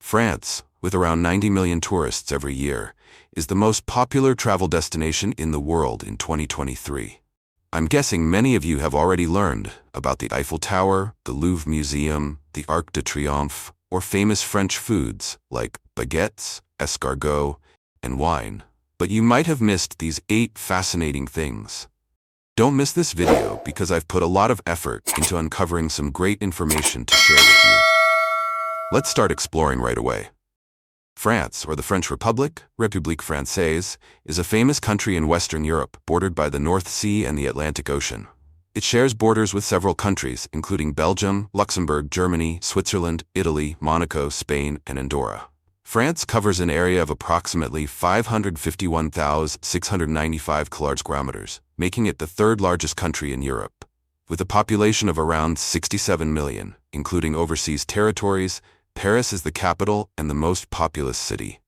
France, with around 90 million tourists every year, is the most popular travel destination in the world in 2023. I'm guessing many of you have already learned about the Eiffel Tower, the Louvre Museum, the Arc de Triomphe, or famous French foods like baguettes, escargot, and wine. But you might have missed these 8 fascinating things. Don't miss this video because I've put a lot of effort into uncovering some great information to share with you. Let's start exploring right away. France, or the French Republic, République Française, is a famous country in Western Europe, bordered by the North Sea and the Atlantic Ocean. It shares borders with several countries, including Belgium, Luxembourg, Germany, Switzerland, Italy, Monaco, Spain, and Andorra. France covers an area of approximately 551,695 km², making it the third largest country in Europe. With a population of around 67 million, including overseas territories, Paris is the capital and the most populous city.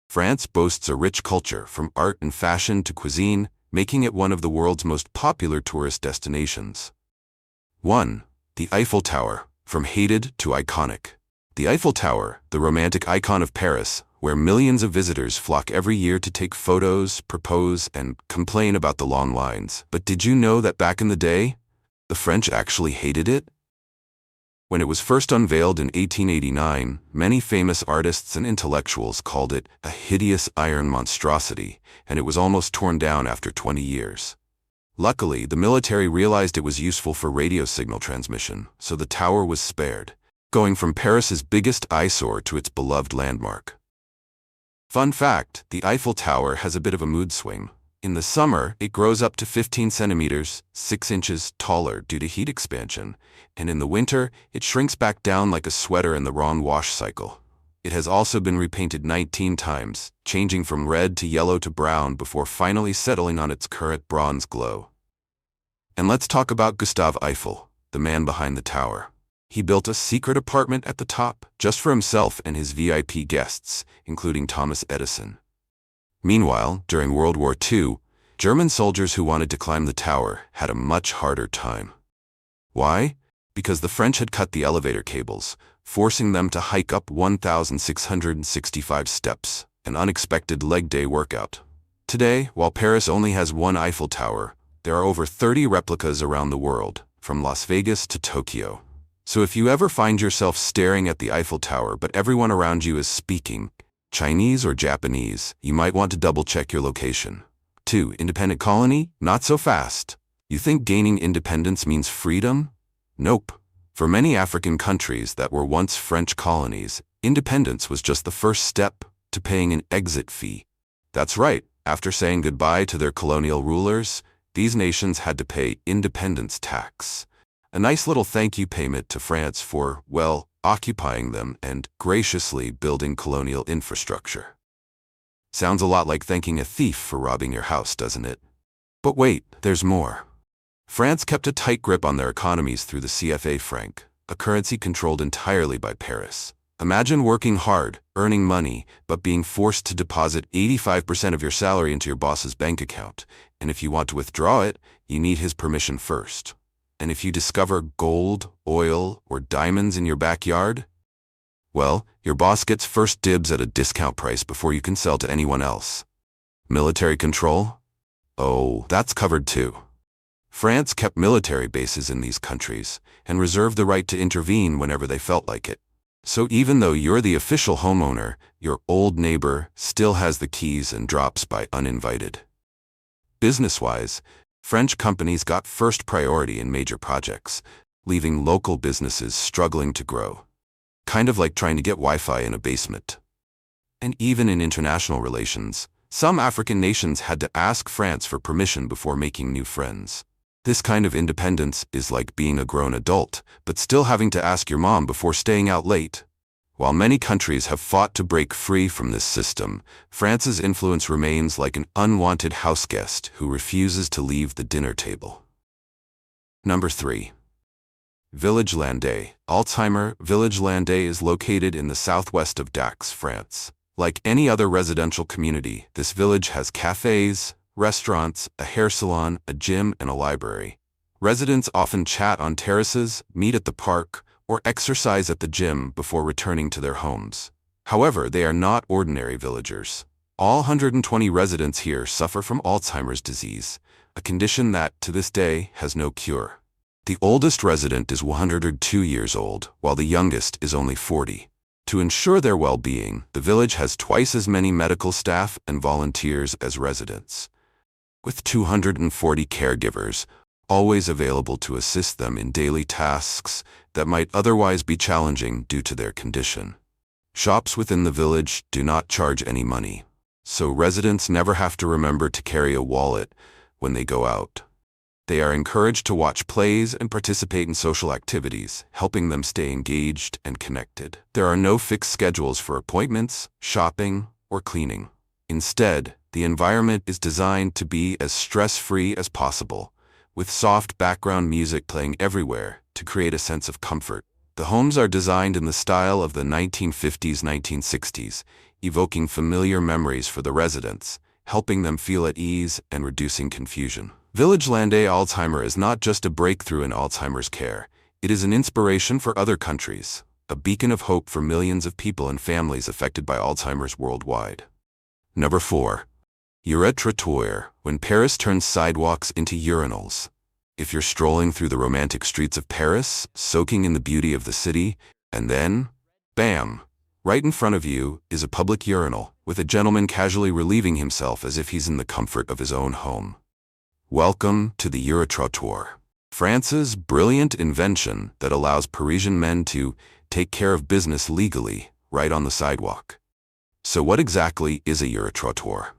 France boasts a rich culture, from art and fashion to cuisine, making it one of the world's most popular tourist destinations. 1. The Eiffel Tower, from hated to iconic. The Eiffel Tower, the romantic icon of Paris, where millions of visitors flock every year to take photos, propose, and complain about the long lines. But did you know that back in the day, the French actually hated it? When it was first unveiled in 1889, many famous artists and intellectuals called it a hideous iron monstrosity, and it was almost torn down after 20 years. Luckily, the military realized it was useful for radio signal transmission, so the tower was spared, going from Paris's biggest eyesore to its beloved landmark. Fun fact, the Eiffel Tower has a bit of a mood swing. In the summer, it grows up to 15 centimeters, 6 inches taller due to heat expansion, and in the winter, it shrinks back down like a sweater in the wrong wash cycle. It has also been repainted 19 times, changing from red to yellow to brown before finally settling on its current bronze glow. And let's talk about Gustave Eiffel, the man behind the tower. He built a secret apartment at the top, just for himself and his VIP guests, including Thomas Edison. Meanwhile, during World War II, German soldiers who wanted to climb the tower had a much harder time. Why? Because the French had cut the elevator cables, forcing them to hike up 1,665 steps, an unexpected leg day workout. Today, while Paris only has one Eiffel Tower, there are over 30 replicas around the world, from Las Vegas to Tokyo. So if you ever find yourself staring at the Eiffel Tower but everyone around you is speaking Chinese or Japanese, you might want to double-check your location. 2. Independent colony? Not so fast. You think gaining independence means freedom? Nope. For many African countries that were once French colonies, independence was just the first step to paying an exit fee. That's right, after saying goodbye to their colonial rulers, these nations had to pay independence tax. A nice little thank you payment to France for, well, occupying them and graciously building colonial infrastructure. Sounds a lot like thanking a thief for robbing your house, doesn't it? But wait, there's more. France kept a tight grip on their economies through the CFA franc, a currency controlled entirely by Paris. Imagine working hard, earning money, but being forced to deposit 85% of your salary into your boss's bank account, and if you want to withdraw it, you need his permission first. And if you discover gold, oil, or diamonds in your backyard, well, your boss gets first dibs at a discount price before you can sell to anyone else. Military control? Oh, that's covered too. France kept military bases in these countries and reserved the right to intervene whenever they felt like it. So even though you're the official homeowner, your old neighbor still has the keys and drops by uninvited. Business-wise, French companies got first priority in major projects, leaving local businesses struggling to grow. Kind of like trying to get Wi-Fi in a basement. And even in international relations, some African nations had to ask France for permission before making new friends. This kind of independence is like being a grown adult, but still having to ask your mom before staying out late. While many countries have fought to break free from this system, France's influence remains like an unwanted houseguest who refuses to leave the dinner table. Number 3. Village Landais. Alzheimer. Village Landais is located in the southwest of Dax, France. Like any other residential community, this village has cafes, restaurants, a hair salon, a gym, and a library. Residents often chat on terraces, meet at the park, or exercise at the gym before returning to their homes. However, they are not ordinary villagers. All 120 residents here suffer from Alzheimer's disease, a condition that, to this day, has no cure. The oldest resident is 102 years old, while the youngest is only 40. To ensure their well-being, the village has twice as many medical staff and volunteers as residents, with 240 caregivers, always available to assist them in daily tasks that might otherwise be challenging due to their condition. Shops within the village do not charge any money, so residents never have to remember to carry a wallet when they go out. They are encouraged to watch plays and participate in social activities, helping them stay engaged and connected. There are no fixed schedules for appointments, shopping, or cleaning. Instead, the environment is designed to be as stress-free as possible, with soft background music playing everywhere to create a sense of comfort. The homes are designed in the style of the 1950s-1960s, evoking familiar memories for the residents, helping them feel at ease and reducing confusion. Village Landais Alzheimer is not just a breakthrough in Alzheimer's care, it is an inspiration for other countries, a beacon of hope for millions of people and families affected by Alzheimer's worldwide. Number 4. Uritrottoir, when Paris turns sidewalks into urinals. If you're strolling through the romantic streets of Paris, soaking in the beauty of the city, and then, bam! Right in front of you is a public urinal, with a gentleman casually relieving himself as if he's in the comfort of his own home. Welcome to the Uritrottoir, France's brilliant invention that allows Parisian men to take care of business legally right on the sidewalk. So what exactly is a Uritrottoir?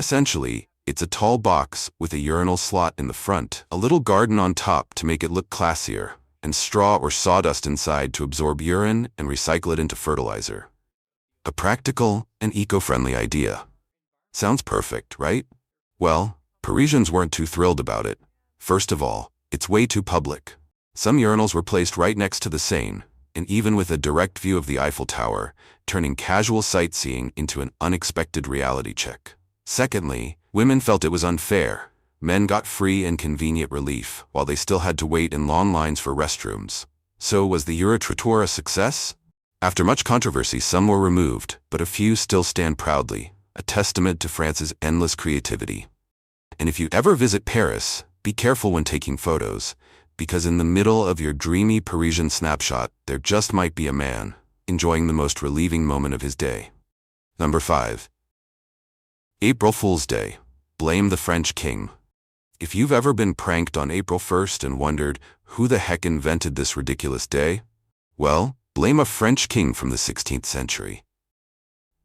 Essentially, it's a tall box with a urinal slot in the front, a little garden on top to make it look classier, and straw or sawdust inside to absorb urine and recycle it into fertilizer. A practical and eco-friendly idea. Sounds perfect, right? Well, Parisians weren't too thrilled about it. First of all, it's way too public. Some urinals were placed right next to the Seine, and even with a direct view of the Eiffel Tower, turning casual sightseeing into an unexpected reality check. Secondly, women felt it was unfair. Men got free and convenient relief, while they still had to wait in long lines for restrooms. So was the Uritrottoir a success? After much controversy, some were removed, but a few still stand proudly, a testament to France's endless creativity. And if you ever visit Paris, be careful when taking photos, because in the middle of your dreamy Parisian snapshot, there just might be a man, enjoying the most relieving moment of his day. Number 5. April Fool's Day. Blame the French king. If you've ever been pranked on April 1st and wondered who the heck invented this ridiculous day, well, blame a French king from the 16th century.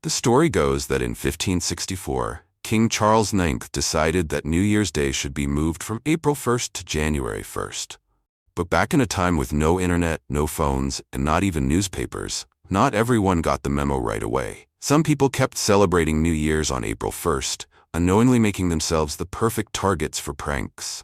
The story goes that in 1564, King Charles IX decided that New Year's Day should be moved from April 1st to January 1st. But back in a time with no internet, no phones, and not even newspapers, not everyone got the memo right away. Some people kept celebrating New Year's on April 1st, unknowingly making themselves the perfect targets for pranks.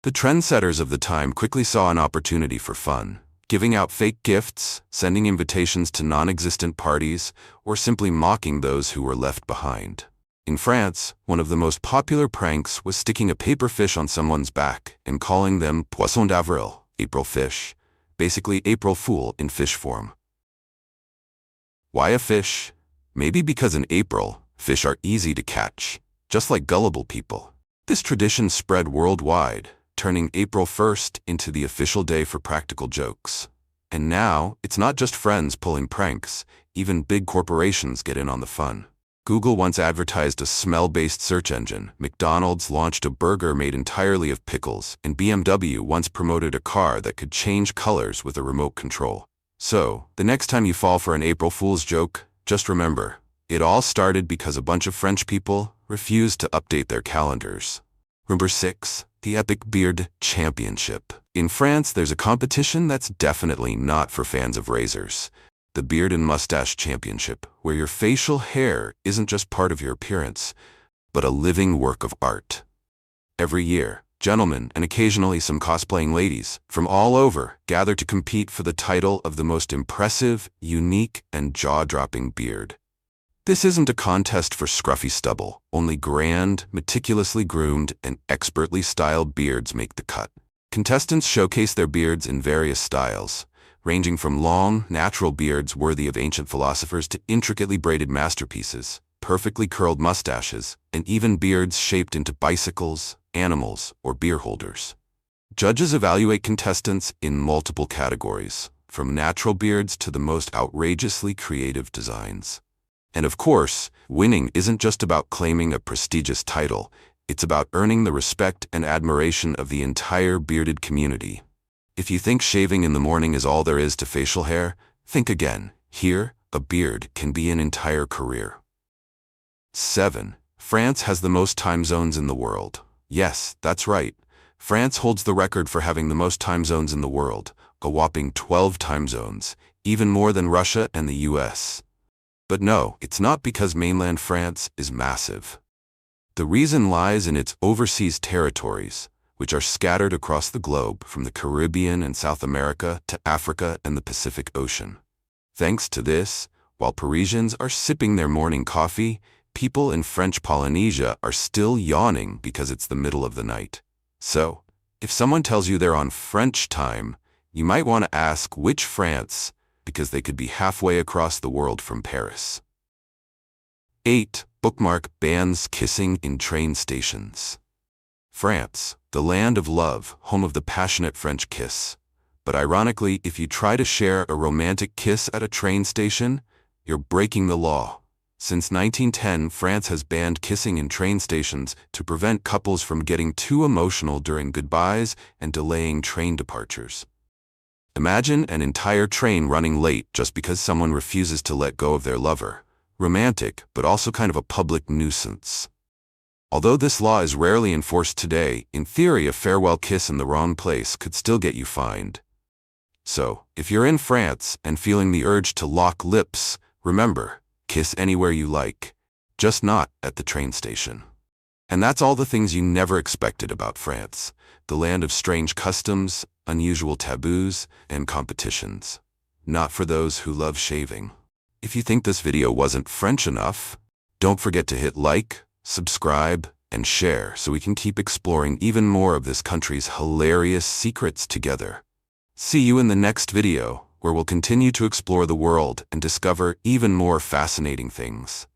The trendsetters of the time quickly saw an opportunity for fun, giving out fake gifts, sending invitations to non-existent parties, or simply mocking those who were left behind. In France, one of the most popular pranks was sticking a paper fish on someone's back and calling them Poisson d'Avril, April fish, basically April Fool in fish form. Why a fish? Maybe because in April, fish are easy to catch, just like gullible people. This tradition spread worldwide, turning April 1st into the official day for practical jokes. And now, it's not just friends pulling pranks, even big corporations get in on the fun. Google once advertised a smell-based search engine, McDonald's launched a burger made entirely of pickles, and BMW once promoted a car that could change colors with a remote control. So, the next time you fall for an April Fool's joke, just remember, it all started because a bunch of French people refused to update their calendars. Number 6. The Epic Beard Championship. In France, there's a competition that's definitely not for fans of razors. The Beard and Mustache Championship, where your facial hair isn't just part of your appearance, but a living work of art. Every year, gentlemen, and occasionally some cosplaying ladies, from all over, gather to compete for the title of the most impressive, unique, and jaw-dropping beard. This isn't a contest for scruffy stubble. Only grand, meticulously groomed, and expertly styled beards make the cut. Contestants showcase their beards in various styles, ranging from long, natural beards worthy of ancient philosophers to intricately braided masterpieces, perfectly curled mustaches, and even beards shaped into bicycles, animals, or beer holders. Judges evaluate contestants in multiple categories, from natural beards to the most outrageously creative designs. And of course, winning isn't just about claiming a prestigious title, it's about earning the respect and admiration of the entire bearded community. If you think shaving in the morning is all there is to facial hair, think again. Here, a beard can be an entire career. 7. France has the most time zones in the world. Yes, that's right. France holds the record for having the most time zones in the world, a whopping 12 time zones, even more than Russia and the US. But no, it's not because mainland France is massive. The reason lies in its overseas territories, which are scattered across the globe from the Caribbean and South America to Africa and the Pacific Ocean. Thanks to this, while Parisians are sipping their morning coffee, people in French Polynesia are still yawning because it's the middle of the night. So, if someone tells you they're on French time, you might want to ask which France, because they could be halfway across the world from Paris. 8. Bookmark bans kissing in train stations. France, the land of love, home of the passionate French kiss. But ironically, if you try to share a romantic kiss at a train station, you're breaking the law. Since 1910, France has banned kissing in train stations to prevent couples from getting too emotional during goodbyes and delaying train departures. Imagine an entire train running late just because someone refuses to let go of their lover. Romantic, but also kind of a public nuisance. Although this law is rarely enforced today, in theory a farewell kiss in the wrong place could still get you fined. So, if you're in France and feeling the urge to lock lips, remember, kiss anywhere you like, just not at the train station. And that's all the things you never expected about France, the land of strange customs, unusual taboos, and competitions. Not for those who love shaving. If you think this video wasn't French enough, don't forget to hit like, subscribe, and share so we can keep exploring even more of this country's hilarious secrets together. See you in the next video, where we'll continue to explore the world and discover even more fascinating things.